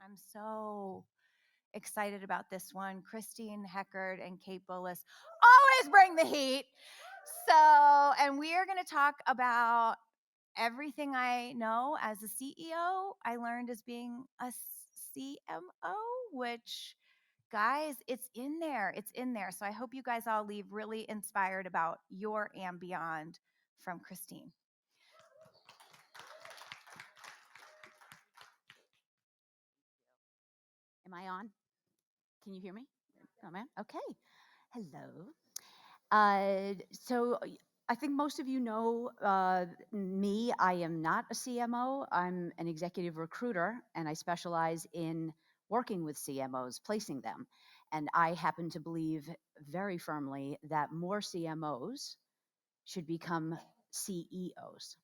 I'm so excited about this one. Christine Heckard and Kate Bullis always bring the heat. And we are going to talk about everything I know as a CEO, I learned as being a CMO, which, guys, it's in there. It's in there. So I hope you guys all leave really inspired about your and beyond from Christine. Am I on? Can you hear me? Oh, man. Okay. Hello. I think most of you know me. I am not a CMO. I'm an executive recruiter, and I specialize in working with CMOs, placing them. And I happen to believe very firmly that more CMOs should become CEOs.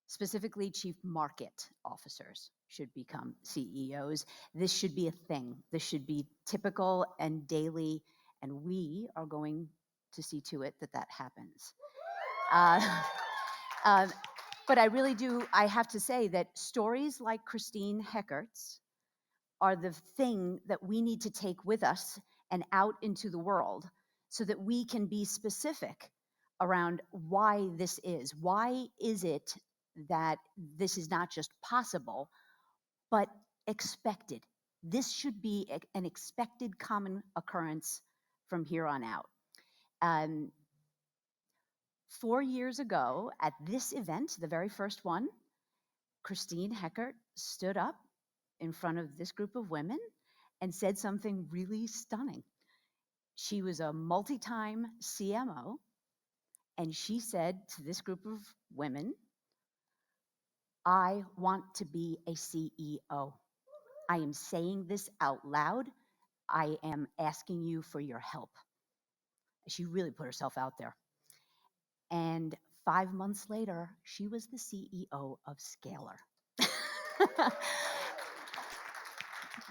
Specifically, chief market officers should become CEOs. This should be a thing. This should be typical and daily, and we are going to see to it that that happens. Uh, uh, but I have to say that stories like Christine Heckert's are the thing that we need to take with us and out into the world so that we can be specific around why this is. Why is it that this is not just possible, but expected? This should be an expected common occurrence from here on out. 4 years ago at this event, the very first one, Christine Heckert stood up in front of this group of women and said something really stunning. She was a multi-time CMO, and she said to this group of women, I want to be a CEO. I am saying this out loud. I am asking you for your help. She really put herself out there. And 5 months later, she was the CEO of Scalar.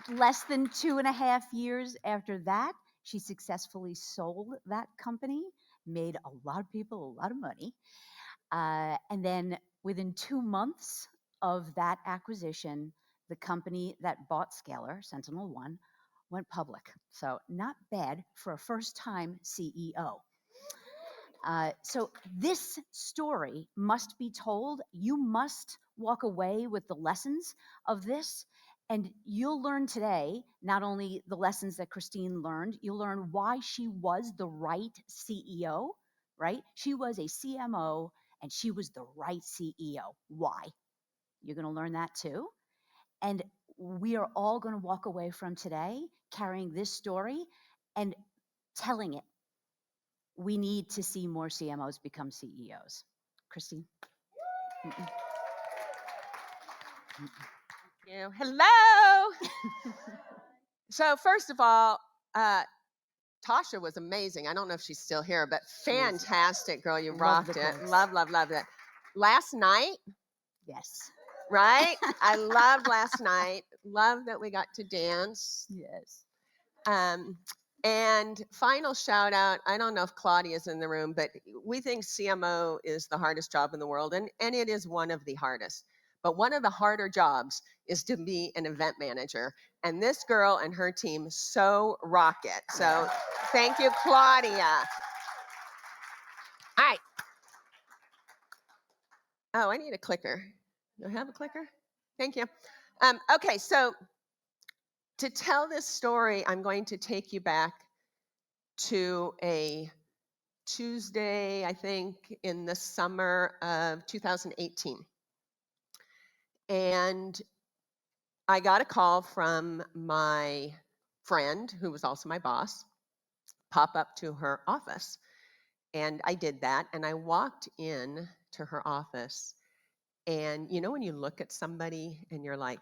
Less than 2.5 years after that, she successfully sold that company, made a lot of people a lot of money. And then within 2 months of that acquisition, the company that bought Scalar, Sentinel One, went public. So not bad for a first-time CEO. So this story must be told. You must walk away with the lessons of this. And you'll learn today, not only the lessons that Christine learned, you'll learn why she was the right CEO, right? She was a CMO and she was the right CEO. Why? You're going to learn that too. And we are all going to walk away from today carrying this story and telling it. We need to see more CMOs become CEOs. Christine? Thank you. Hello. So first of all, Tasha was amazing. I don't know if she's still here, but fantastic, girl. You rocked it. Love it. Last night, yes. Right? I loved last night. Love that we got to dance. Yes. And final shout out, I don't know if Claudia's in the room, but we think CMO is the hardest job in the world, and it is one of the hardest. But one of the harder jobs is to be an event manager. And this girl and her team so rock it. So thank you, Claudia. All right. Oh, I need a clicker. Do I have a clicker? Thank you. Okay, so to tell this story, I'm going to take you back to a Tuesday, I think, in the summer of 2018. And I got a call from my friend, who was also my boss, pop up to her office. And I did that, and I walked in to her office. And you know when you look at somebody and you're like,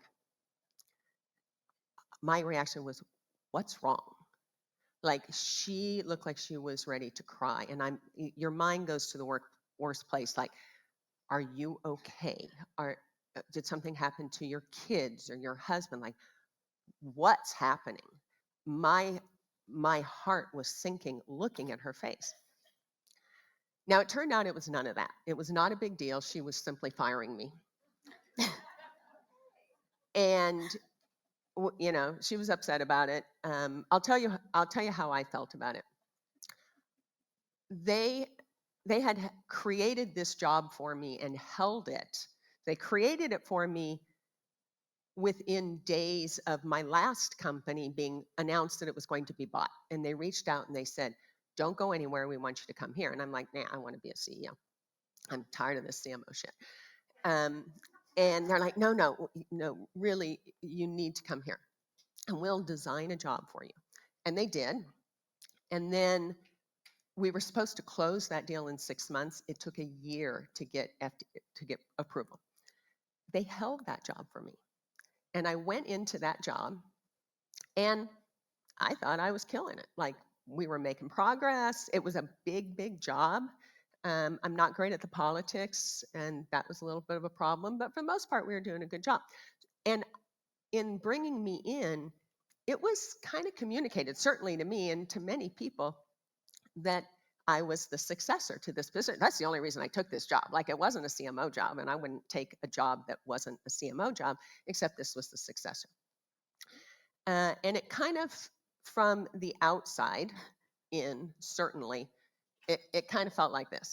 my reaction was, what's wrong? Like, she looked like she was ready to cry. And your mind goes to the worst place. Like, are you okay? Did something happen to your kids or your husband? Like, what's happening? My heart was sinking looking at her face. Now, it turned out it was none of that. It was not a big deal. She was simply firing me. And she was upset about it. I'll tell you how I felt about it. They had created this job for me and held it. They created it for me within days of my last company being announced that it was going to be bought. And they reached out and they said, don't go anywhere. We want you to come here. And I'm like, nah, I want to be a CEO. I'm tired of this CMO shit. Um, and they're like, no, really, you need to come here and we'll design a job for you. And they did. And then we were supposed to close that deal in 6 months. It took a year to get approval. They held that job for me. And I went into that job and I thought I was killing it. Like, we were making progress. It was a big job. I'm not great at the politics, and that was a little bit of a problem. But for the most part, we were doing a good job. And in bringing me in, it was kind of communicated, certainly to me and to many people, that I was the successor to this position. That's the only reason I took this job. Like, it wasn't a CMO job, and I wouldn't take a job that wasn't a CMO job, except this was the successor. And it kind of, from the outside in, certainly, it kind of felt like this.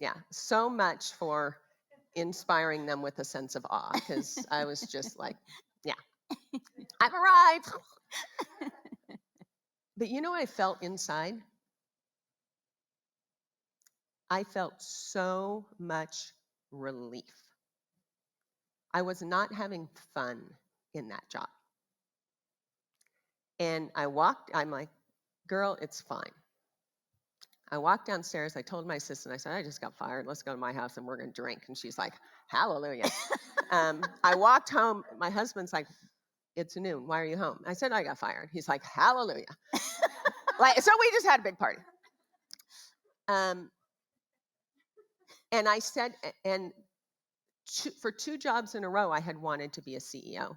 Yeah, so much for inspiring them with a sense of awe, because I was just like, yeah, I've arrived. But I felt inside? I felt so much relief. I was not having fun in that job. And I'm like, girl, it's fine. I walked downstairs. I told my assistant, I said, I just got fired. Let's go to my house and we're going to drink. And she's like, hallelujah. I walked home. My husband's like, it's noon. Why are you home? I said, I got fired. He's like, hallelujah. So we just had a big party. And I said, for 2 jobs in a row, I had wanted to be a CEO.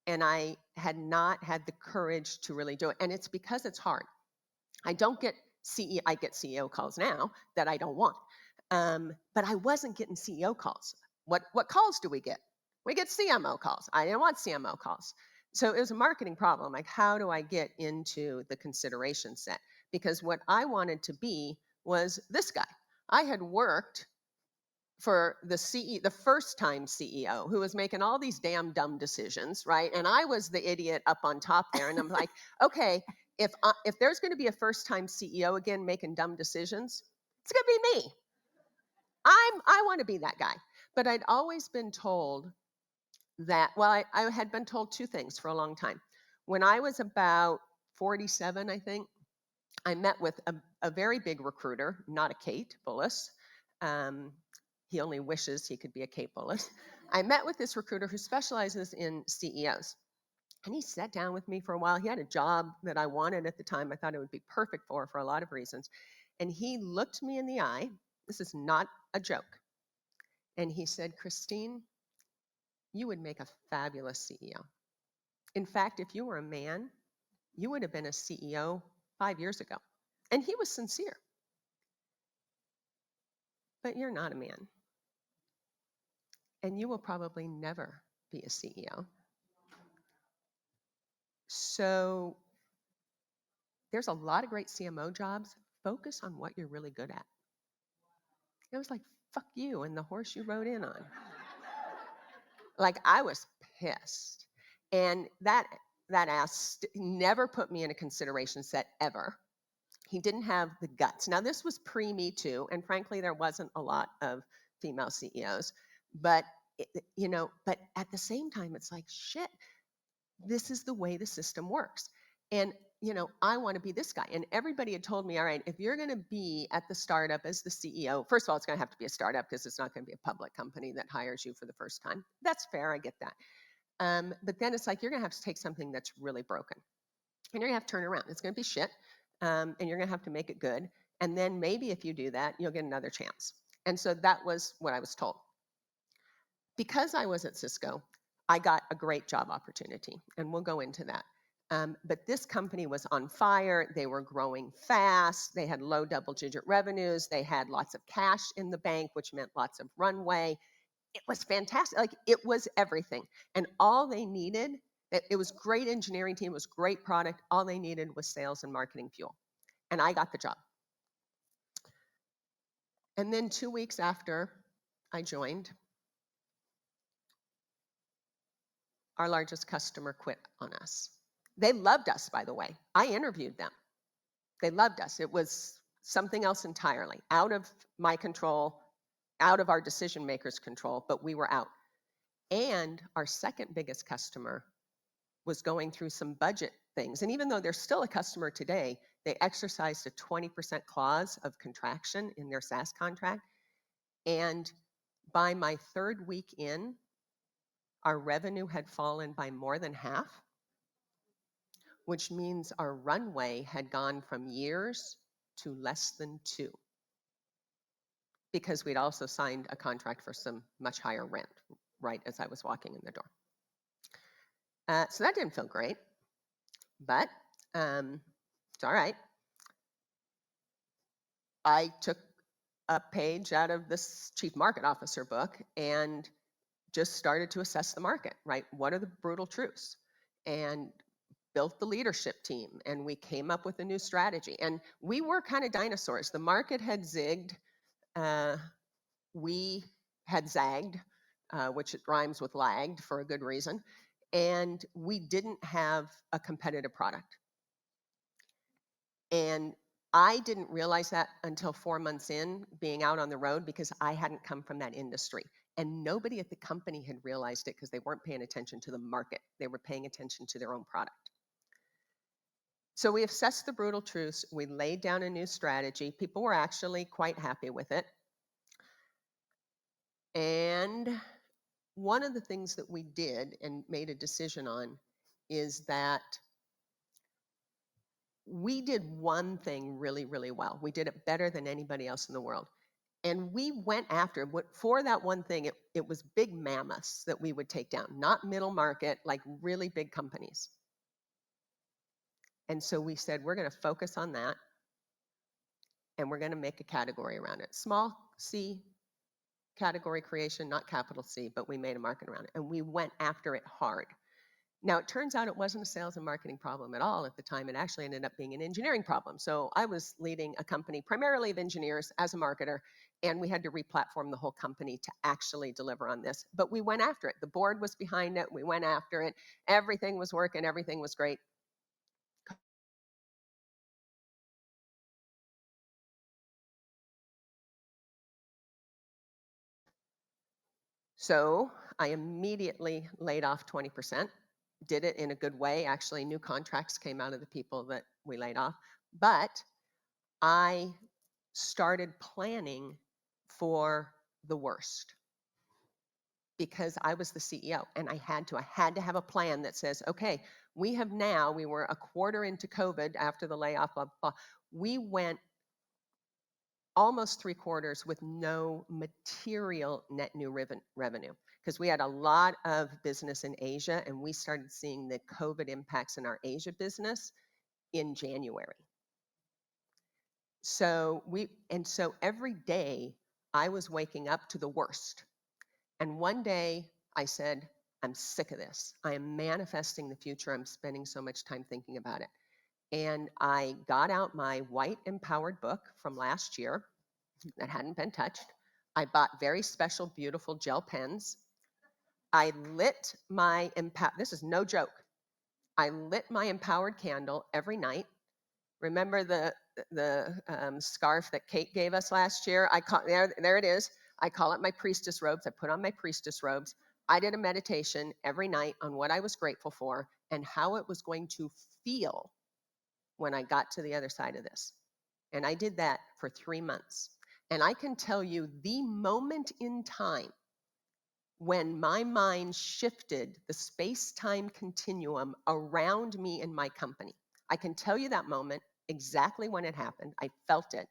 And I had not had the courage to really do it. And it's because it's hard. I get CEO calls now that I don't want. But I wasn't getting CEO calls. What calls do we get? We get CMO calls. I didn't want CMO calls. So it was a marketing problem. Like, how do I get into the consideration set? Because what I wanted to be was this guy. I had worked for the first time CEO, who was making all these damn dumb decisions, right? And I was the idiot up on top there. And I'm like, okay, if there's going to be a first time CEO again making dumb decisions, it's going to be me. I want to be that guy. But I'd always been told that, I had been told 2 things for a long time. When I was about 47, I think, I met with a very big recruiter, not a Kate Bullis. He only wishes he could be a Kate Bullis. I met with this recruiter who specializes in CEOs. And he sat down with me for a while. He had a job that I wanted at the time. I thought it would be perfect for a lot of reasons. And he looked me in the eye. This is not a joke. And he said, Christine, you would make a fabulous CEO. In fact, if you were a man, you would have been a CEO 5 years ago. And he was sincere. But you're not a man. And you will probably never be a CEO. So there's a lot of great CMO jobs. Focus on what you're really good at. It was like, fuck you and the horse you rode in on. Like, I was pissed. And that ass never put me in a consideration set ever. He didn't have the guts. Now, this was pre-Me Too, and frankly, there wasn't a lot of female CEOs. But, but at the same time, it's like, shit, this is the way the system works. And, I want to be this guy. And everybody had told me, all right, if you're going to be at the startup as the CEO, first of all, it's going to have to be a startup because it's not going to be a public company that hires you for the first time. That's fair. I get that. But then it's like, you're going to have to take something that's really broken and you're going to have to turn it around. It's going to be shit. And you're going to have to make it good. And then maybe if you do that, you'll get another chance. And so that was what I was told. Because I was at Cisco, I got a great job opportunity, and we'll go into that. But this company was on fire. They were growing fast. They had low double-digit revenues. They had lots of cash in the bank, which meant lots of runway. It was fantastic. Like it was everything. And all they needed, it was great engineering team, it was great product. All they needed was sales and marketing fuel. And I got the job. And then 2 weeks after I joined, our largest customer quit on us. They loved us, by the way. I interviewed them. They loved us. It was something else entirely, out of my control, out of our decision makers' control, but we were out. And our second biggest customer was going through some budget things. And even though they're still a customer today, they exercised a 20% clause of contraction in their SaaS contract. And by my third week in, our revenue had fallen by more than half, which means our runway had gone from years to less than 2, because we'd also signed a contract for some much higher rent right as I was walking in the door. So that didn't feel great, but it's all right. I took a page out of this chief market officer book and just started to assess the market, right? What are the brutal truths? And built the leadership team, and we came up with a new strategy. And we were kind of dinosaurs. The market had zigged. We had zagged, which rhymes with lagged for a good reason. And we didn't have a competitive product. And I didn't realize that until 4 months in, being out on the road, because I hadn't come from that industry. And nobody at the company had realized it because they weren't paying attention to the market. They were paying attention to their own product. So we assessed the brutal truths. We laid down a new strategy. People were actually quite happy with it. And one of the things that we did and made a decision on is that we did one thing really, really well. We did it better than anybody else in the world. And we went after for that one thing. It was big mammoths that we would take down, not middle market, like really big companies. And so we said, we're going to focus on that, and we're going to make a category around it. Small C category creation, not capital C, but we made a market around it, and we went after it hard. Now, it turns out it wasn't a sales and marketing problem at all at the time. It actually ended up being an engineering problem. So I was leading a company primarily of engineers as a marketer, and we had to replatform the whole company to actually deliver on this. But we went after it. The board was behind it. We went after it. Everything was working. Everything was great. So I immediately laid off 20%. Did it in a good way. Actually, new contracts came out of the people that we laid off. But I started planning for the worst, because I was the CEO and I had to have a plan that says, okay, we were a quarter into COVID after the layoff, blah, blah. We went almost 3/4 with no material net new revenue, because we had a lot of business in Asia, and we started seeing the COVID impacts in our Asia business in January. So every day I was waking up to the worst. And one day I said, I'm sick of this. I am manifesting the future. I'm spending so much time thinking about it. And I got out my white empowered book from last year that hadn't been touched. I bought very special, beautiful gel pens. I lit my this is no joke. I lit my empowered candle every night. Remember the scarf that Kate gave us last year? There it is. I call it my priestess robes. I put on my priestess robes. I did a meditation every night on what I was grateful for and how it was going to feel when I got to the other side of this. And I did that for 3 months. And I can tell you the moment in time when my mind shifted the space-time continuum around me and my company. I can tell you that moment, exactly when it happened. I felt it.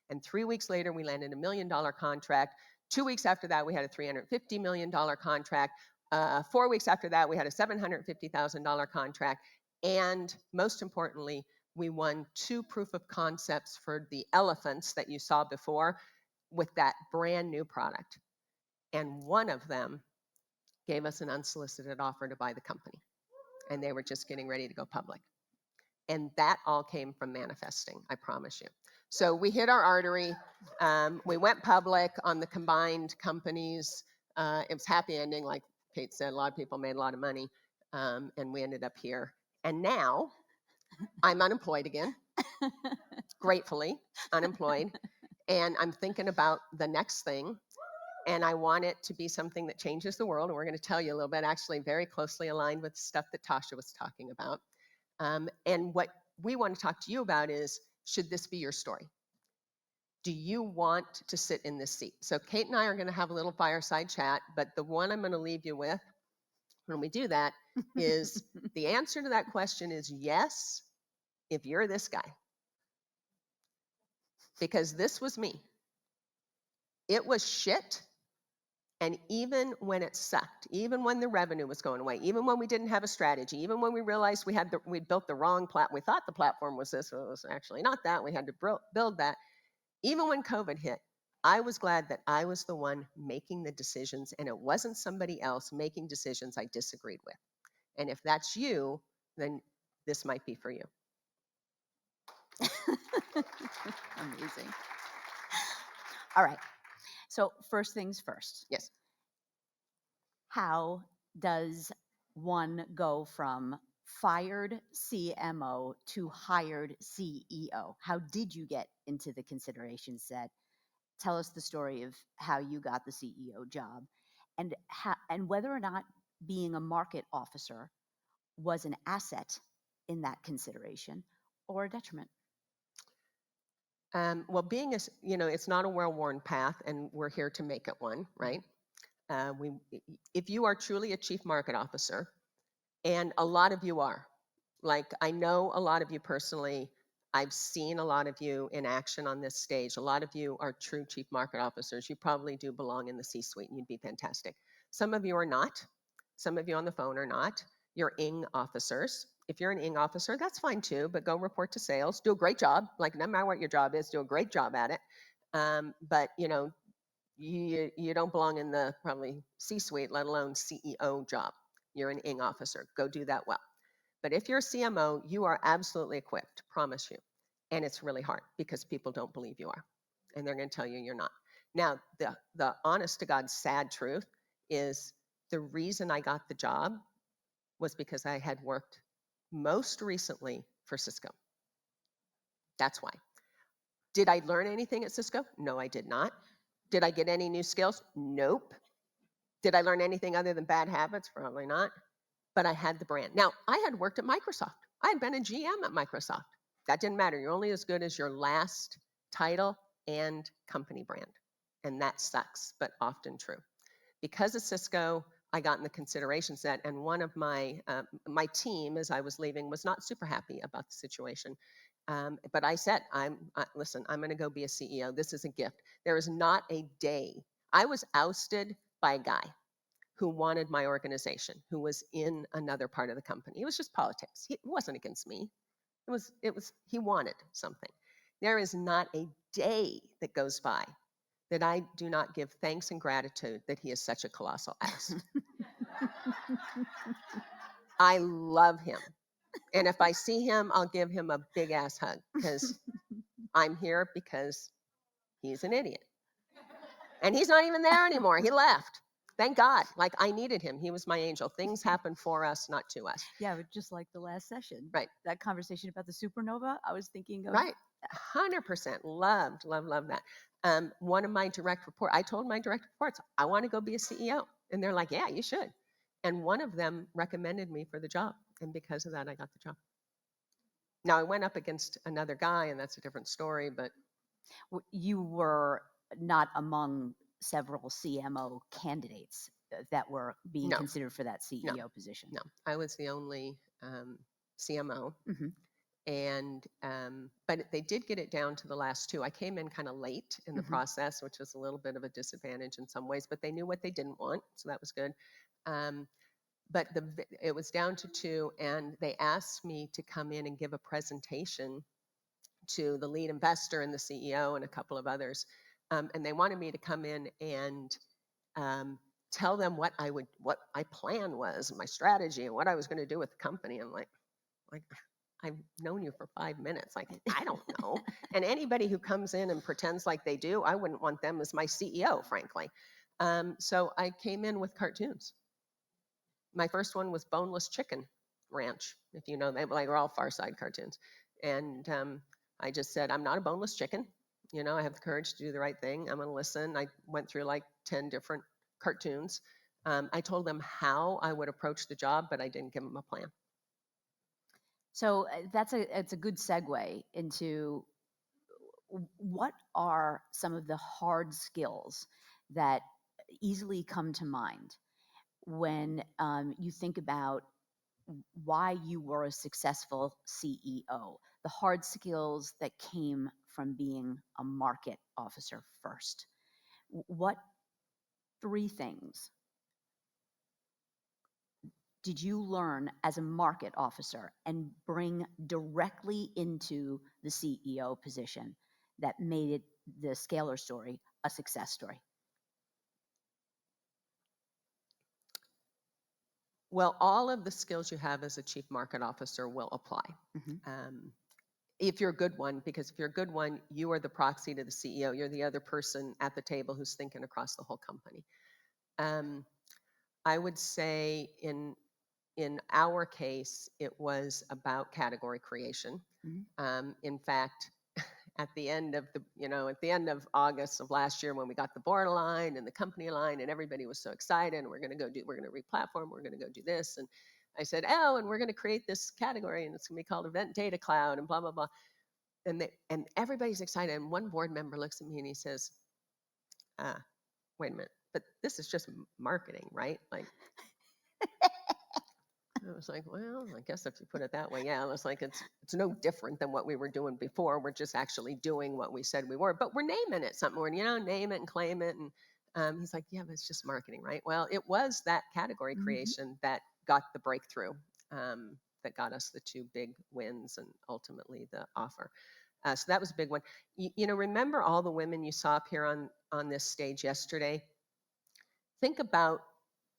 And 3 weeks later, we landed a $1 million contract. 2 weeks after that, we had a $350 million contract. 4 weeks after that, we had a $750,000 contract. And most importantly, we won 2 proof of concepts for the elephants that you saw before with that brand new product. And one of them gave us an unsolicited offer to buy the company. And they were just getting ready to go public. And that all came from manifesting, I promise you. So we hit our artery. We went public on the combined companies. It was happy ending, like Kate said. A lot of people made a lot of money, and we ended up here. And now I'm unemployed again, gratefully unemployed. And I'm thinking about the next thing. And I want it to be something that changes the world. And we're going to tell you a little bit, actually, very closely aligned with stuff that Tasha was talking about. And what we want to talk to you about is, should this be your story? Do you want to sit in this seat? So Kate and I are going to have a little fireside chat, but the one I'm going to leave you with when we do that is the answer to that question is yes, if you're this guy. Because this was me. It was shit. And even when it sucked, even when the revenue was going away, even when we didn't have a strategy, even when we realized we'd built the wrong platform, we thought the platform was this, but it was actually not that. We had to build that. Even when COVID hit, I was glad that I was the one making the decisions and it wasn't somebody else making decisions I disagreed with. And if that's you, then this might be for you. Amazing. All right. So first things first. Yes. How does one go from fired CMO to hired CEO? How did you get into the consideration set? Tell us the story of how you got the CEO job, and whether or not being a market officer was an asset in that consideration or a detriment. Well, being it's not a well-worn path, and we're here to make it one, right? If you are truly a chief market officer, and a lot of you are, like I know a lot of you personally, I've seen a lot of you in action on this stage. A lot of you are true chief market officers. You probably do belong in the C-suite, and you'd be fantastic. Some of you are not. Some of you on the phone are not. You're ING officers. If you're an ING officer, that's fine too, but go report to sales. Do a great job. Like, no matter what your job is, do a great job at it. But, you don't belong in the probably C-suite, let alone CEO job. You're an ING officer. Go do that well. But if you're a CMO, you are absolutely equipped, promise you. And it's really hard because people don't believe you are. And they're going to tell you you're not. Now, the honest to God sad truth is the reason I got the job was because I had worked most recently for Cisco. That's why. Did I learn anything at Cisco? No, I did not. Did I get any new skills? Nope. Did I learn anything other than bad habits? Probably not. But I had the brand. Now, I had worked at Microsoft. I had been a GM at Microsoft. That didn't matter. You're only as good as your last title and company brand. And that sucks, but often true. Because of Cisco, I got in the consideration set, and one of my team, as I was leaving, was not super happy about the situation. But I said, listen, I'm going to go be a CEO. This is a gift. There is not a day. I was ousted by a guy who wanted my organization, who was in another part of the company. It was just politics. It wasn't against me. He wanted something. There is not a day that goes by that I do not give thanks and gratitude that he is such a colossal ass. I love him. And if I see him, I'll give him a big ass hug because I'm here because he's an idiot. And he's not even there anymore. He left. Thank God. Like, I needed him. He was my angel. Things happen for us, not to us. Yeah, but just like the last session. Right. That conversation about the supernova, I was thinking of. Right. 100%. Loved that. One of my direct reports, I told my direct reports, I want to go be a CEO. And they're like, yeah, you should. And one of them recommended me for the job. And because of that, I got the job. Now, I went up against another guy, and that's a different story, but You were not among several CMO candidates that were being no, considered for that CEO position. no. I was the only CMO. Mm-hmm. And but they did get it down to the last two. I came in kind of late in the process, which was a little bit of a disadvantage in some ways, but they knew what they didn't want, so that was good. But it was down to two, and they asked me to come in and give a presentation to the lead investor and the CEO and a couple of others, and they wanted me to come in and tell them what my plan was, my strategy, and what I was going to do with the company. I'm like I've known you for 5 minutes. Like, I don't know. And anybody who comes in and pretends like they do, I wouldn't want them as my CEO, frankly. So I came in with cartoons. My first one was Boneless Chicken Ranch, if you know that. Like, we're all Far Side cartoons. And I just said, I'm not a boneless chicken. I have the courage to do the right thing. I'm going to listen. I went through like 10 different cartoons. I told them how I would approach the job, but I didn't give them a plan. So it's a good segue into what are some of the hard skills that easily come to mind when you think about why you were a successful CEO, the hard skills that came from being a market officer first. What 3 things did you learn as a market officer and bring directly into the CEO position that made it the Scalar story a success story? Well, all of the skills you have as a chief market officer will apply. If you're a good one, because if you're a good one, you are the proxy to the CEO. You're the other person at the table who's thinking across the whole company. I would say in our case, it was about category creation. In fact, at the end of August of last year, when we got the board aligned and the company aligned, and everybody was so excited, and we're going to re-platform, we're going to go do this, and I said, oh, and we're going to create this category, and it's going to be called Event Data Cloud, and blah blah blah, and everybody's excited, and one board member looks at me and he says, wait a minute, but this is just marketing, right? Like, I was like, well, I guess if you put it that way, yeah. I was like, it's no different than what we were doing before. We're just actually doing what we said we were, but we're naming it something. We're, name it and claim it. And he's like, yeah, but it's just marketing, right? Well, it was that category creation that got the breakthrough, that got us the 2 big wins and ultimately the offer. So that was a big one. Remember all the women you saw up here on this stage yesterday? Think about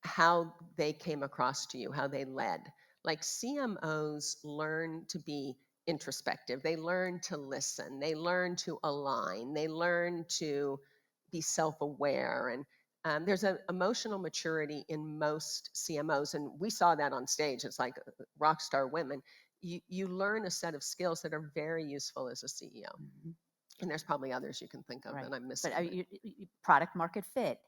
how they came across to you, how they led. Like, CMOs learn to be introspective. They learn to listen. They learn to align. They learn to be self-aware. And there's an emotional maturity in most CMOs. And we saw that on stage. It's like rock star women. You learn a set of skills that are very useful as a CEO. And there's probably others you can think of, and I'm missing. But product market fit,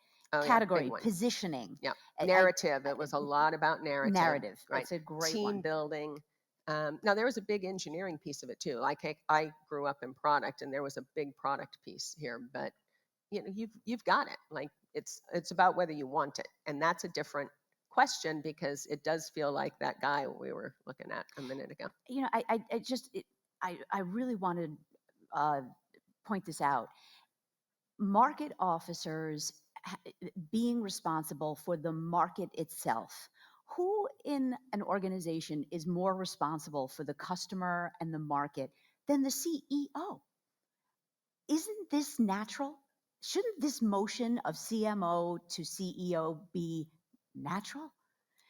category, positioning. Yeah, narrative. It was a lot about narrative. Narrative. Right. That's a great Team one. building. Now, there was a big engineering piece of it too. Like, I grew up in product, and there was a big product piece here. But you've got it. Like, it's about whether you want it, and that's a different question, because it does feel like that guy we were looking at a minute ago. I really want to point this out. Market officers being responsible for the market itself. Who in an organization is more responsible for the customer and the market than the CEO? Isn't this natural? Shouldn't this motion of CMO to CEO be natural?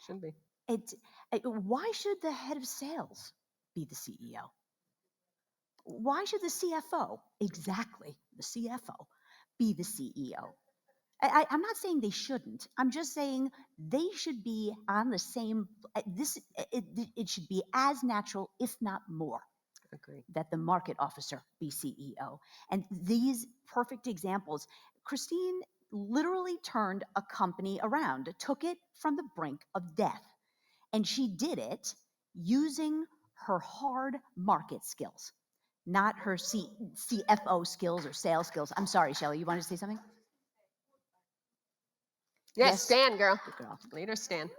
Should be. Why should the head of sales be the CEO? Why should the CFO, exactly the CFO, be the CEO? I'm not saying they shouldn't. I'm just saying they should be on the same. It should be as natural, if not more, Agree. that the market officer be CEO. And these perfect examples, Christine literally turned a company around, took it from the brink of death, and she did it using her hard market skills, not her CFO skills or sales skills. I'm sorry, Shelley, you wanted to say something? Yes, stand, girl. Good girl. Leader, stand.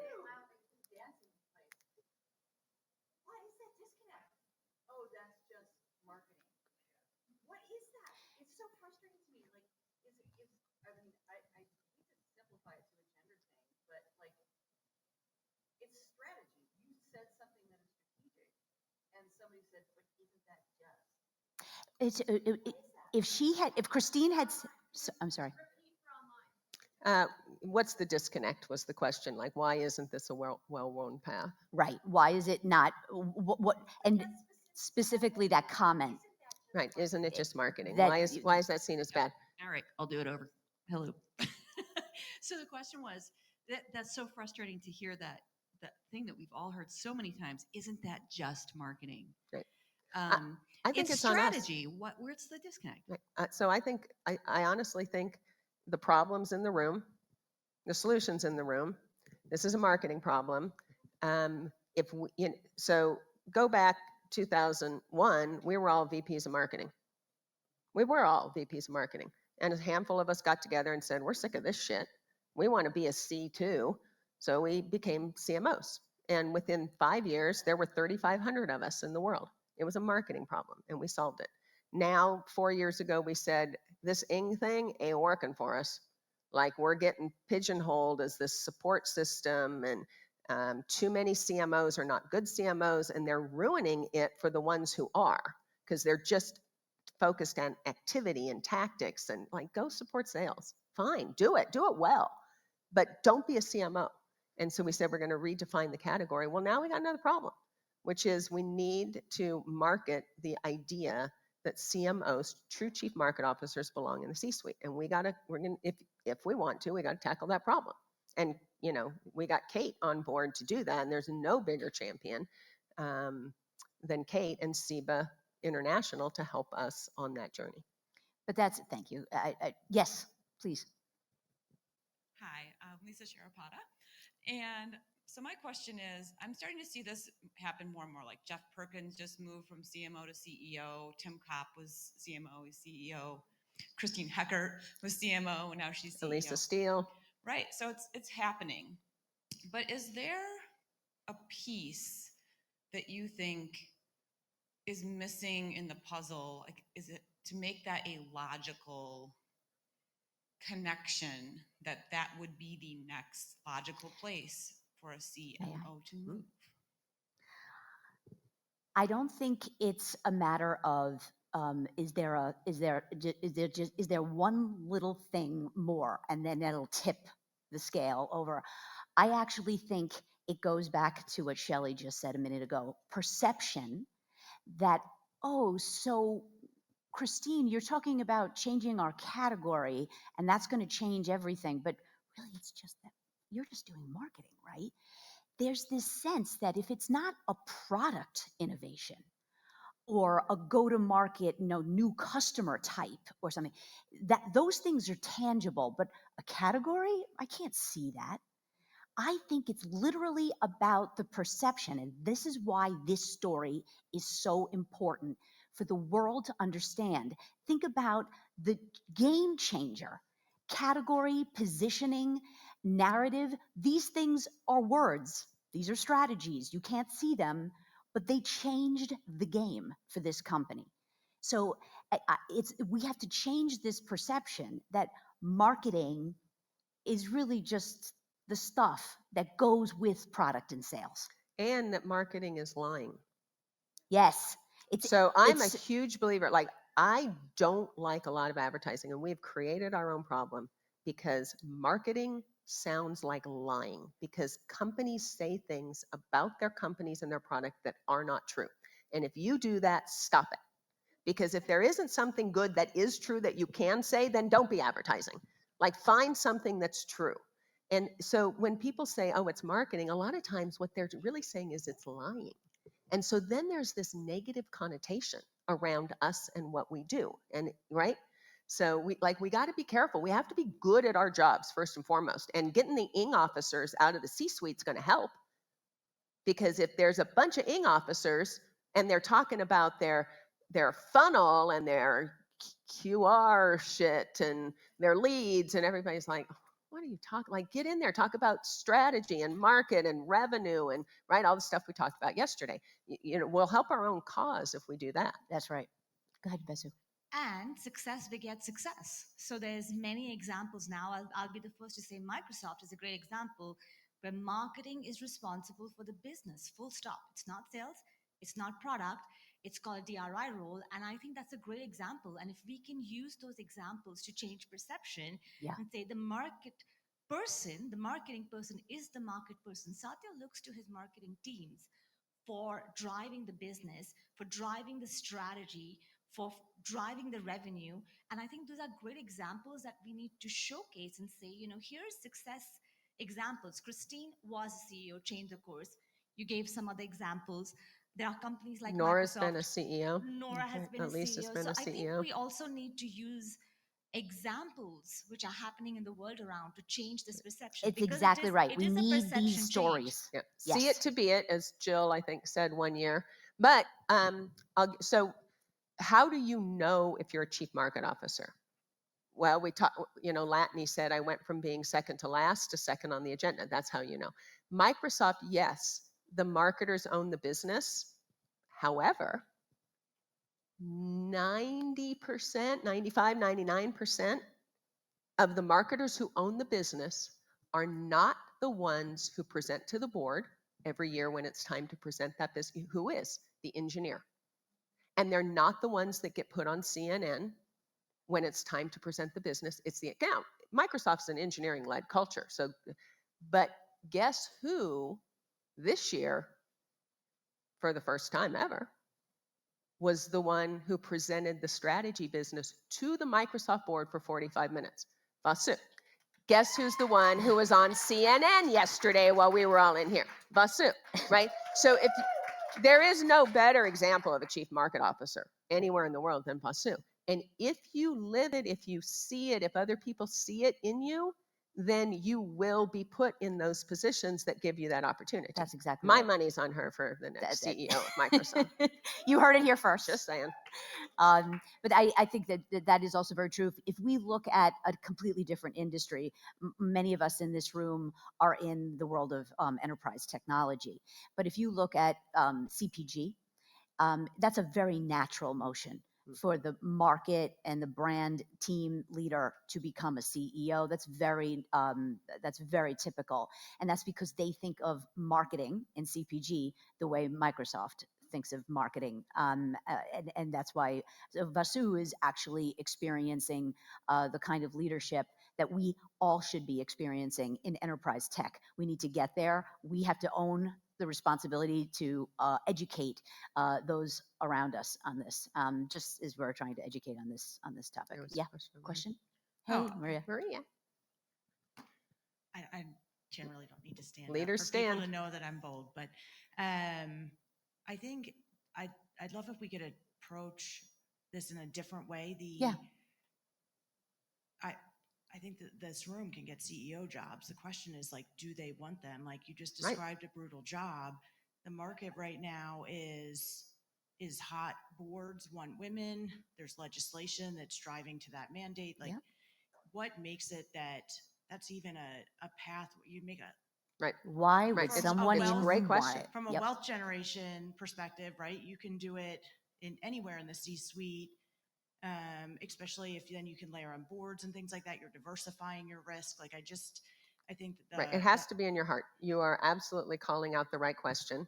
If Christine had, I'm sorry. what's the disconnect was the question. Like, why isn't this a well-worn path? Right. Why is it not? What and specifically that comment Right. Isn't it just marketing? that Why is that seen as bad? All right, I'll do it over. Hello. So the question was that's so frustrating to hear that thing that we've all heard so many times. Isn't that just marketing? Right. Um, I think it's it's on us. strategy. Where's the disconnect? Right. So I honestly think the problem's in the room, the solution's in the room. This is a marketing problem. If we, so go back 2001, we were all VPs of marketing. We were all VPs of marketing. And a handful of us got together and said, we're sick of this shit. We want to be a C too. So we became CMOs. And within 5 years, there were 3,500 of us in the world. It was a marketing problem, and we solved it. Now, 4 years ago, we said, this ing thing ain't working for us. Like, we're getting pigeonholed as this support system, and too many CMOs are not good CMOs, and they're ruining it for the ones who are, because they're just focused on activity and tactics and like go support sales. Fine, do it well, but don't be a CMO. And so we said we're going to redefine the category. Well, now we got another problem, which is we need to market the idea that CMOs, true chief market officers, belong in the C-suite. And we're going to, if we want to, we got to tackle that problem. And, we got Kate on board to do that. And there's no bigger champion than Kate and SIBA International to help us on that journey. But thank you. Yes, please. Hi, I'm Lisa Sharapata. And so my question is, I'm starting to see this happen more and more. Like Jeff Perkins just moved from CMO to CEO. Tim Kopp was CMO, he's CEO. Christine Heckert was CMO, and now she's CEO. Elisa Steele. Right. So it's happening. But is there a piece that you think is missing in the puzzle? Like, is it to make that a logical connection that would be the next logical place for a CMO to move? I don't think it's a matter of is there one little thing more and then it'll tip the scale over. I actually think it goes back to what Shelley just said a minute ago. Perception that, oh, so Christine, you're talking about changing our category and that's going to change everything. But really, it's just that you're just doing marketing, right? There's this sense that if it's not a product innovation or a go-to-market, new customer type or something, that those things are tangible, but a category, I can't see that. I think it's literally about the perception, and this is why this story is so important for the world to understand. Think about the game changer. Category, positioning, narrative, these things are words. These are strategies. You can't see them, but they changed the game for this company. So we have to change this perception that marketing is really just the stuff that goes with product and sales. And that marketing is lying. Yes. So I'm a huge believer. Like, I don't like a lot of advertising, and we've created our own problem because marketing sounds like lying, because companies say things about their companies and their product that are not true. And if you do that, stop it. Because if there isn't something good that is true that you can say, then don't be advertising. Like, find something that's true. And so when people say, oh, it's marketing, a lot of times what they're really saying is it's lying. And so then there's this negative connotation around us and what we do. And right? So we got to be careful. We have to be good at our jobs first and foremost. And getting the ing officers out of the C-suite is going to help. Because if there's a bunch of ing officers and they're talking about their funnel and their QR shit and their leads, and everybody's like, what are you talking? Like, get in there, talk about strategy and market and revenue and right, all the stuff we talked about yesterday. We'll help our own cause if we do that. That's right. Go ahead, Besu. And success begets success. So there's many examples now. I'll be the first to say Microsoft is a great example where marketing is responsible for the business, full stop. It's not sales, it's not product, it's called a DRI role. And I think that's a great example. And if we can use those examples to change perception and say the market person, the marketing person, is the market person. Satya looks to his marketing teams for driving the business, for driving the strategy, for driving the revenue. And I think those are great examples that we need to showcase and say, here's success examples. Christine was a CEO, changed the course. You gave some other examples. There are companies like Nora's been a Microsoft. CEO. Nora has been a Elise has CEO. been So a I think CEO. we also need to use examples which are happening in the world around to change this perception, It's because exactly right. it We is a need these perception change. stories. Yeah. Yes. See it to be it, as Jill, I think, said one year. But so how do you know if you're a chief market officer? Well, we talked, Latney said, I went from being second to last to second on the agenda. That's how you know. Microsoft, yes, the marketers own the business. However, 90%, 95, 99% of the marketers who own the business are not the ones who present to the board every year when it's time to present that business. Who is? The engineer. And they're not the ones that get put on CNN when it's time to present the business. It's the account. Microsoft's an engineering-led culture. But guess who this year, for the first time ever, was the one who presented the strategy business to the Microsoft board for 45 minutes? Vasu. Guess who's the one who was on CNN yesterday while we were all in here? Vasu, right? So if there is no better example of a chief market officer anywhere in the world than Vasu. And if you live it, if you see it, if other people see it in you, then you will be put in those positions that give you that opportunity. That's exactly My right. money's on her for the next CEO of Microsoft. You heard it here first. Just saying. But I think that is also very true. If we look at a completely different industry, many of us in this room are in the world of enterprise technology. But if you look at CPG, that's a very natural motion for the market and the brand team leader to become a CEO. That's very typical, and that's because they think of marketing in CPG the way Microsoft thinks of marketing, and that's why Vasu is actually experiencing the kind of leadership that we all should be experiencing in enterprise tech. We need to get there. We have to own the responsibility to educate those around us on this, just as we're trying to educate on this topic. Yeah, question? Hey, Oh, Maria. Maria. I generally don't need to stand Leaders up for stand. people to know that I'm bold, but I think I'd love if we could approach this in a different way. Yeah. I think that this room can get CEO jobs. The question is, like, do they want them? Like you just described, a brutal job. The market right now is hot. Boards want women. There's legislation that's driving to that mandate. Like, what makes it that's even a path you make a Right. Why would Right. someone it's a even great want question. it? from a Yep. wealth generation perspective, right? You can do it in anywhere in the C-suite, especially if then you can layer on boards and things like that. You're diversifying your risk. Like I think that Right. It has to be in your heart. You are absolutely calling out the right question.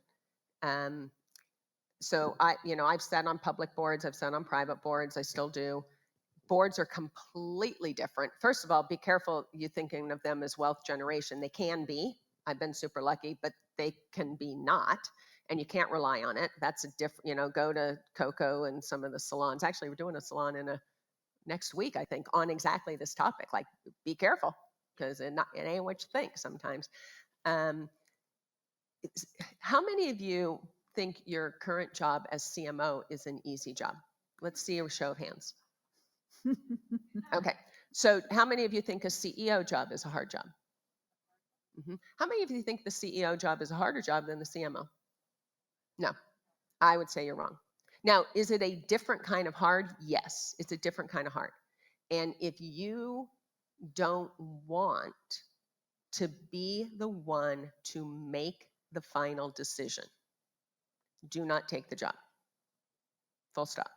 So I've sat on public boards, I've sat on private boards, I still do. Boards are completely different. First of all, be careful you thinking of them as wealth generation. They can be. I've been super lucky, but they can be not. And you can't rely on it. That's a different, go to Coco and some of the salons. Actually, we're doing a salon next week, I think, on exactly this topic. Like, be careful, because it ain't what you think sometimes. How many of you think your current job as CMO is an easy job? Let's see a show of hands. Okay. So how many of you think a CEO job is a hard job? How many of you think the CEO job is a harder job than the CMO? No, I would say you're wrong. Now, is it a different kind of hard? Yes, it's a different kind of hard. And if you don't want to be the one to make the final decision, do not take the job. Full stop.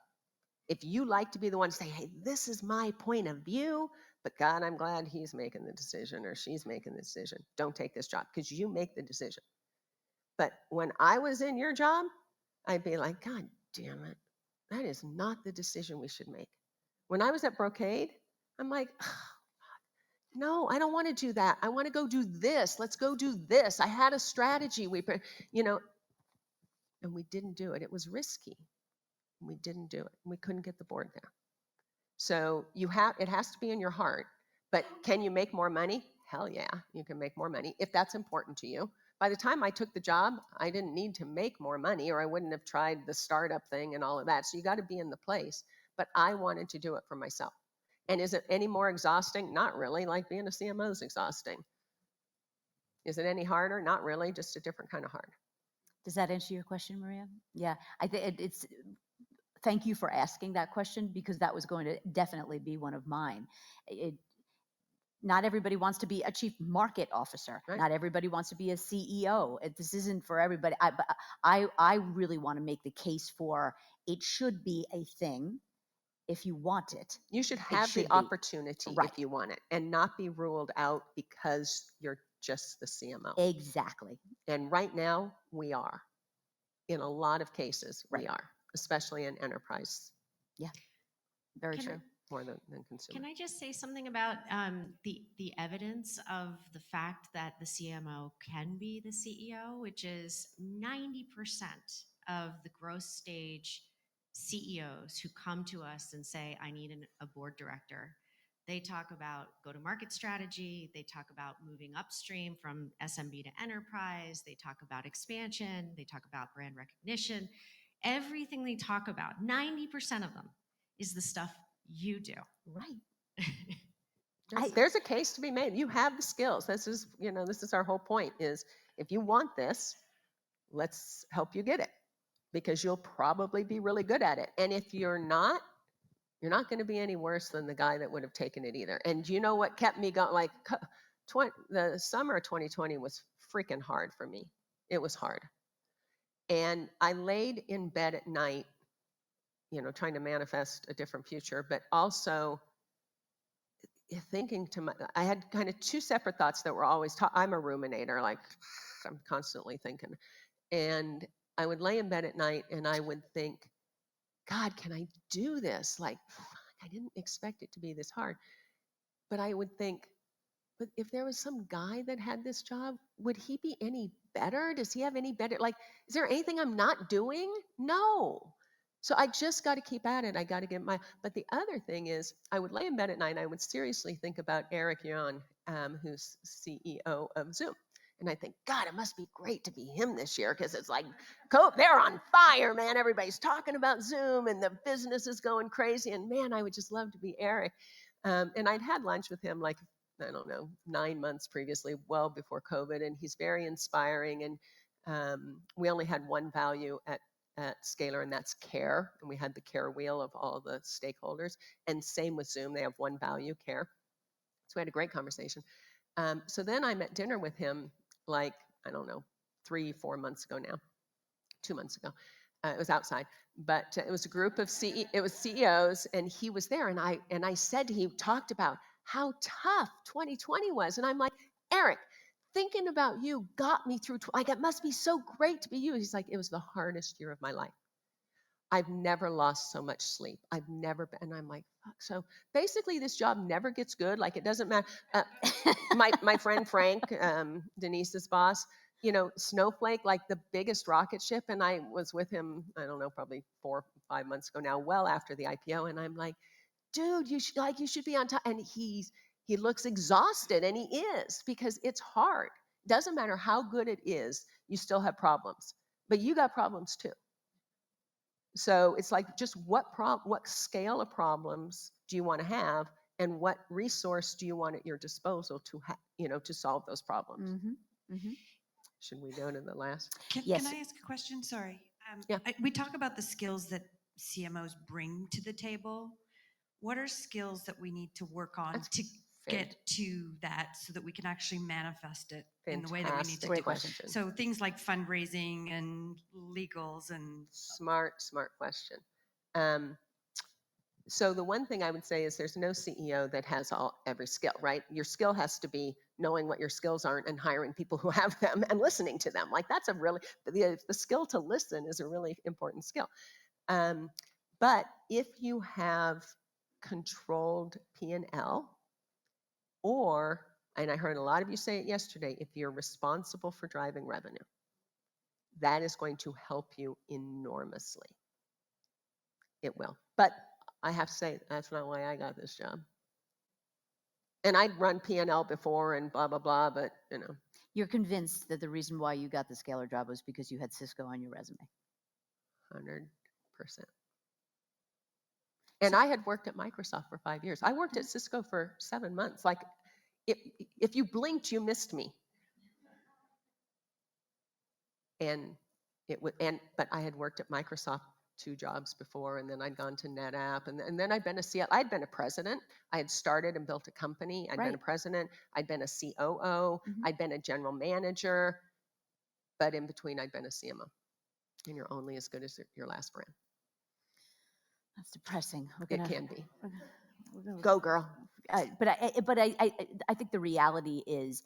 If you like to be the one to say, hey, this is my point of view, but God, I'm glad he's making the decision or she's making the decision, don't take this job, because you make the decision. But when I was in your job, I'd be like, God damn it, that is not the decision we should make. When I was at Brocade, I'm like, oh, No, I don't want to do that. I want to go do this. Let's go do this. I had a strategy. You know, and we didn't do it. It was risky. We didn't do it. We couldn't get the board there. So it has to be in your heart. But can you make more money? Hell yeah, you can make more money if that's important to you. By the time I took the job, I didn't need to make more money, or I wouldn't have tried the startup thing and all of that. So you got to be in the place. But I wanted to do it for myself. And is it any more exhausting? Not really. Like being a CMO is exhausting. Is it any harder? Not really, just a different kind of hard. Does that answer your question, Maria? Yeah, I think it's. Thank you for asking that question, because that was going to definitely be one of mine. Not everybody wants to be a chief market officer. Right. Not everybody wants to be a CEO. This isn't for everybody. I really want to make the case for it should be a thing if you want it. You should have the opportunity if you want it, and not be ruled out because you're just the CMO. Exactly. And right now we are. In a lot of cases, we are, especially in enterprise. Yeah, very true. More than consumer. Can I just say something about the evidence of the fact that the CMO can be the CEO, which is 90% of the growth stage CEOs who come to us and say, I need a board director. They talk about go-to-market strategy. They talk about moving upstream from SMB to enterprise. They talk about expansion. They talk about brand recognition. Everything they talk about, 90% of them, is the stuff you do. Right. There's a case to be made. You have the skills. This is our whole point is if you want this, let's help you get it, because you'll probably be really good at it. And if you're not going to be any worse than the guy that would have taken it either. And you know what kept me going? Like the summer of 2020 was freaking hard for me. It was hard. And I laid in bed at night, trying to manifest a different future, but also thinking I had kind of two separate thoughts that were always I'm a ruminator, like I'm constantly thinking. And I would lay in bed at night and I would think, God, can I do this? Like, I didn't expect it to be this hard. But I would think, but if there was some guy that had this job, would he be any better? Does he have any better? Like, is there anything I'm not doing? No. So I just got to keep at it. I got to get but the other thing is, I would lay in bed at night and I would seriously think about Eric Yuan, who's CEO of Zoom. And I think, God, it must be great to be him this year, because it's like, they're on fire, man. Everybody's talking about Zoom and the business is going crazy. And man, I would just love to be Eric. And I'd had lunch with him, like, I don't know, 9 months previously, well before COVID. And he's very inspiring. And we only had one value at Scalar, and that's care. And we had the care wheel of all the stakeholders. And same with Zoom, they have one value, care. So we had a great conversation. So then I'm at dinner with him, like, I don't know, 3-4 months ago now, 2 months ago. It was outside, but it was a group of CEOs, and he was there. And I said, he talked about how tough 2020 was. And I'm like, Eric, thinking about you got me through, like, it must be so great to be you. He's like, it was the hardest year of my life. I've never lost so much sleep. I've never been, and I'm like, fuck. So basically this job never gets good. Like, it doesn't matter. My friend Frank, Denise's boss, Snowflake, like the biggest rocket ship. And I was with him, I don't know, probably 4 or 5 months ago now, well after the IPO. And I'm like, dude, you should be on top. And he looks exhausted, and he is, because it's hard. Doesn't matter how good it is, you still have problems, but you got problems too. So it's like, just what scale of problems do you want to have, and what resource do you want at your disposal to solve those problems? Mm-hmm. Mm-hmm. Should we go to the last? Can I ask a question? Sorry. Yeah. We talk about the skills that CMOs bring to the table. What are skills that we need to work on to get to that, so that we can actually manifest it in the way that we need to do it? So things like fundraising and legals and smart question. So the one thing I would say is, there's no CEO that has every skill, right? Your skill has to be knowing what your skills aren't and hiring people who have them and listening to them. Like, that's the skill to listen is a really important skill. But if you have controlled P&L, Or, and I heard a lot of you say it yesterday, if you're responsible for driving revenue, that is going to help you enormously. It will. But I have to say, that's not why I got this job. And I'd run P&L before and blah, blah, blah, but You're convinced that the reason why you got the scalar job was because you had Cisco on your resume. 100%. And I had worked at Microsoft for 5 years. I worked at Cisco for 7 months. Like, if you blinked, you missed me. And but I had worked at Microsoft 2 jobs before, and then I'd gone to NetApp, and then I'd been a CL. I'd been a president. I had started and built a company. I'd been a president. I'd been a COO. I'd been a general manager. But in between, I'd been a CMO. And you're only as good as your last brand. That's depressing. It can be. We're gonna, Go, girl. but I think the reality is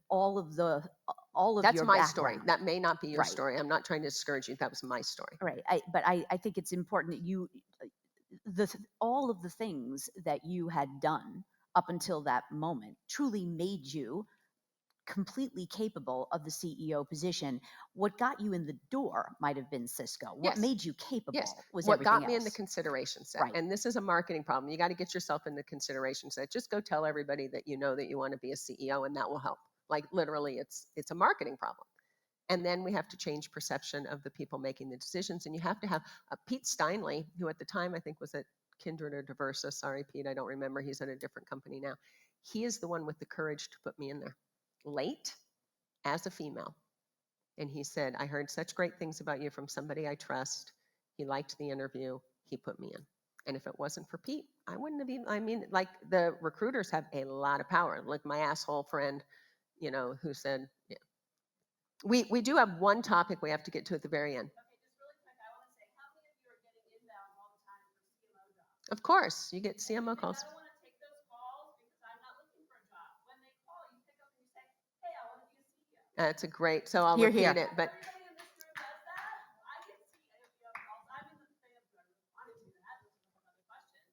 all of That's your my background. story. That may not be your Right. story. I'm not trying to discourage you. That was my story. Right. But I think it's important that you, all of the things that you had done up until that moment truly made you completely capable of the CEO position. What got you in the door might have been Cisco. What made you capable was what everything got me in the else. consideration set. Right. And this is a marketing problem. You got to get yourself in the consideration set. Just go tell everybody that you know that you want to be a CEO, and that will help. Like, literally, it's a marketing problem. And then we have to change perception of the people making the decisions. And you have to have Pete Steinley, who at the time I think was at Kindred or Diversa. Sorry, Pete, I don't remember. He's at a different company now. He is the one with the courage to put me in there late as a female. And he said, I heard such great things about you from somebody I trust. He liked the interview. He put me in. And if it wasn't for Pete, I wouldn't have even, I mean, like, the recruiters have a lot of power. Like my asshole friend, who said, yeah. We do have one topic we have to get to at the very end. Okay, just really quick, I want to say, how many of you are getting inbound all the time for CMO jobs? Of course, you get CMO calls. I don't want to take those calls because I'm not looking for a job. When they call, you pick up and you say, hey, I want to be a CEO. That's a great, so I'll repeat it. But everybody in this room does that. I get CEO calls. I'm in the fan who I really wanted to. That was another question.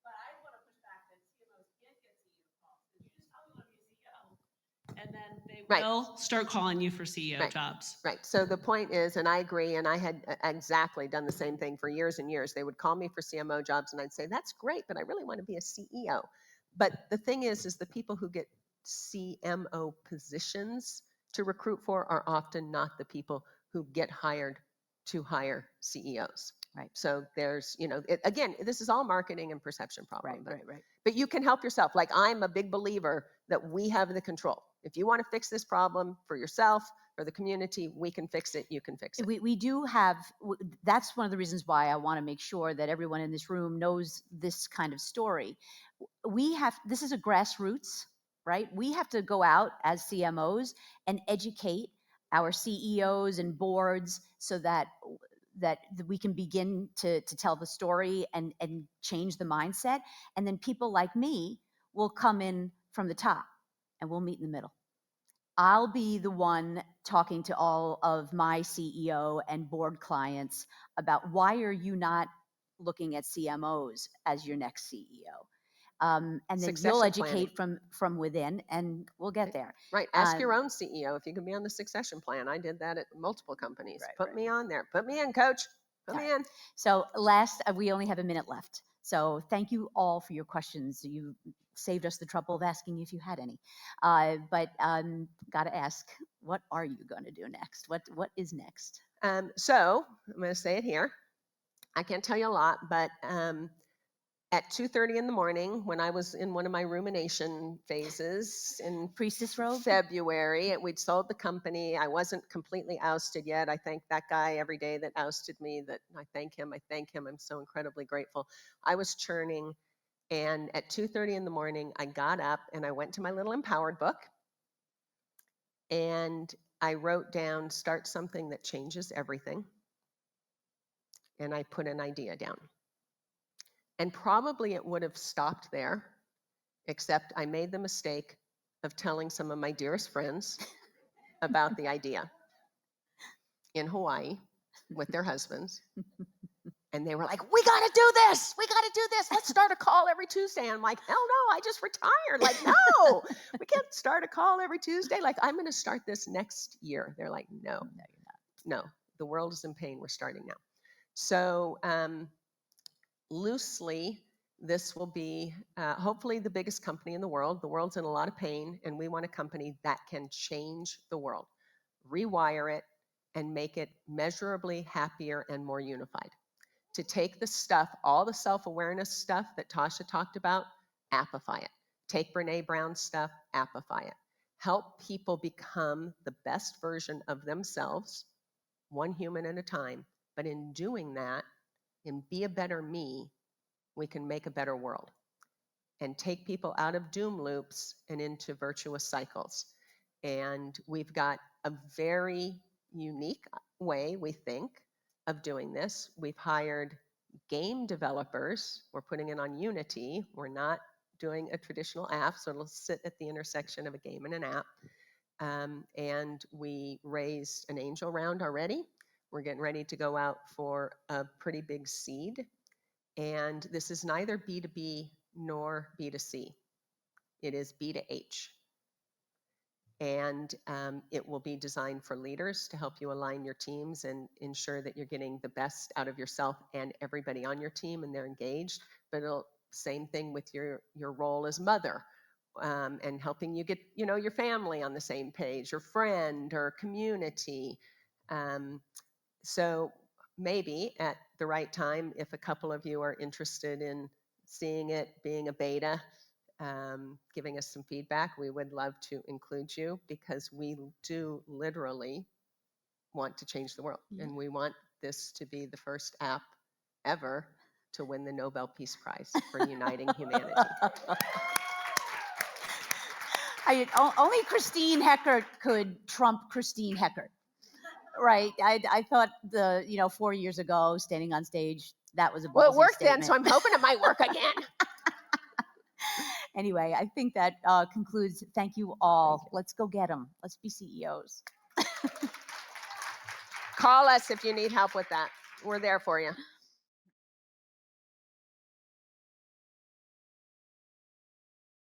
But I want to push back that CMOs can't get CEO calls. Because you just tell me you want to be a CEO. And then they will start calling you for CEO jobs. Right. So the point is, and I agree, and I had exactly done the same thing for years and years. They would call me for CMO jobs, and I'd say, that's great, but I really want to be a CEO. But the thing is the people who get CMO positions to recruit for are often not the people who get hired to hire CEOs. Right. So there's, again, this is all marketing and perception problem. Right. But you can help yourself. Like, I'm a big believer that we have the control. If you want to fix this problem for yourself, for the community, we can fix it. You can fix it. We do have, that's one of the reasons why I want to make sure that everyone in this room knows this kind of story. This is a grassroots, right? We have to go out as CMOs and educate our CEOs and boards so that we can begin to tell the story and change the mindset. And then people like me will come in from the top and we'll meet in the middle. I'll be the one talking to all of my CEO and board clients about why are you not looking at CMOs as your next CEO? And then Succession you'll educate planning. from within, and we'll get there. Right. Ask your own CEO if you can be on the succession plan. I did that at multiple companies. Put me on there. Put me in, coach. Put me in. So we only have a minute left. So thank you all for your questions. You saved us the trouble of asking if you had any. But got to ask, what are you going to do next? What is next? So I'm going to say it here. I can't tell you a lot, but at 2:30 in the morning, when I was in one of my rumination phases in Priestess robe? February, we'd sold the company. I wasn't completely ousted yet. I thank that guy every day that ousted me. That I thank him. I'm so incredibly grateful. I was churning, and at 2:30 in the morning, I got up and I went to my little Empowered book, and I wrote down, start something that changes everything, and I put an idea down. And probably it would have stopped there, except I made the mistake of telling some of my dearest friends about the idea in Hawaii with their husbands. And they were like, we got to do this. We got to do this. Let's start a call every Tuesday. And I'm like, hell no, I just retired. Like, no, we can't start a call every Tuesday. Like, I'm going to start this next year. They're like, no, No, you're not. no, the world is in pain. We're starting now. So loosely, this will be hopefully the biggest company in the world. The world's in a lot of pain, and we want a company that can change the world, rewire it, and make it measurably happier and more unified. To take the stuff, all the self-awareness stuff that Tasha talked about, appify it. Take Brene Brown's stuff, appify it. Help people become the best version of themselves, one human at a time. But in doing that, in Be a Better Me, we can make a better world and take people out of doom loops and into virtuous cycles. And we've got a very unique way, we think, of doing this. We've hired game developers. We're putting it on Unity. We're not doing a traditional app, so it'll sit at the intersection of a game and an app. And we raised an angel round already. We're getting ready to go out for a pretty big seed. And this is neither B2B nor B2C. It is B2H. And it will be designed for leaders to help you align your teams and ensure that you're getting the best out of yourself and everybody on your team and they're engaged. But it'll, same thing with your role as mother and helping you get, your family on the same page, your friend or community. So maybe at the right time, if a couple of you are interested in seeing it, being a beta, giving us some feedback, we would love to include you because we do literally want to change the world. And we want this to be the first app ever to win the Nobel Peace Prize for uniting humanity. Only Christine Heckert could trump Christine Heckert. Right. I thought 4 years ago, standing on stage, that was a ballsy Well, it worked statement. then, so I'm hoping it might work again. Anyway, I think that concludes. Thank you all. Thank you. Let's go get them. Let's be CEOs. Call us if you need help with that. We're there for you.